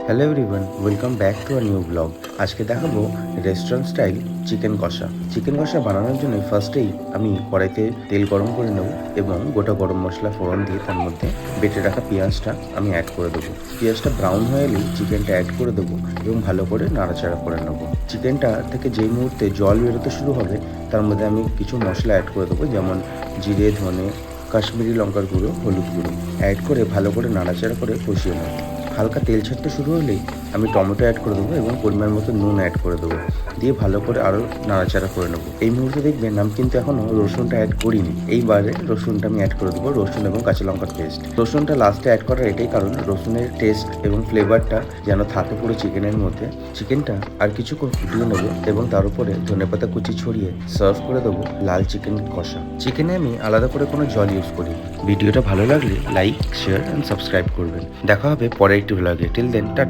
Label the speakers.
Speaker 1: Hello everyone, welcome back to a new blog. আজকে দেখাবো restaurant style chicken কষা। Chicken কষা বানানোর জন্য ফার্স্টেই আমি কড়াইতে তেল গরম করে নেব এবং গোটা গরম মশলা ফোড়ন দিয়ে তার মধ্যে বেটে রাখা পেঁয়াজটা আমি অ্যাড করে দেবো। পেঁয়াজটা ব্রাউন হয়ে এলেই চিকেনটা অ্যাড করে দেবো এবং ভালো করে নাড়াচাড়া করে নেব। চিকেনটা থেকে যেই মুহূর্তে জল বেরোতে শুরু হবে তার মধ্যে আমি কিছু মশলা অ্যাড করে দেবো, যেমন জিরে, ধনে, কাশ্মীরি লঙ্কার গুঁড়ো, হলুদ গুঁড়ো অ্যাড করে ভালো করে নাড়াচাড়া করে কষিয়ে নেব। হালকা তেল ছাড়তে শুরু হলেই আমি টমেটো অ্যাড করে দেবো এবং পরিমাণ মতো নুন অ্যাড করে দেবো, দিয়ে ভালো করে আরও নাড়াচাড়া করে নেবো। এই মুহূর্তে দেখবেন আমি কিন্তু এখনও রসুনটা অ্যাড করিনি। এইবারে রসুনটা আমি অ্যাড করে দেবো, রসুন এবং কাঁচা লঙ্কার পেস্ট। রসুনটা লাস্টে অ্যাড করার এটাই কারণ, রসুনের টেস্ট এবং ফ্লেভারটা যেন থাকে পুরো চিকেনের মধ্যে। চিকেনটা আর কিছুক্ষণ ফুটিয়ে নেবো এবং তার উপরে ধনেপাতা কুচি ছড়িয়ে সার্ভ করে দেবো লাল চিকেন কষা। চিকেনে আমি আলাদা করে কোনো জল ইউজ করি। ভিডিওটা ভালো লাগলে লাইক, শেয়ার অ্যান্ড সাবস্ক্রাইব করবেন। দেখা হবে পরের একটি ব্লগে। Till then, tata.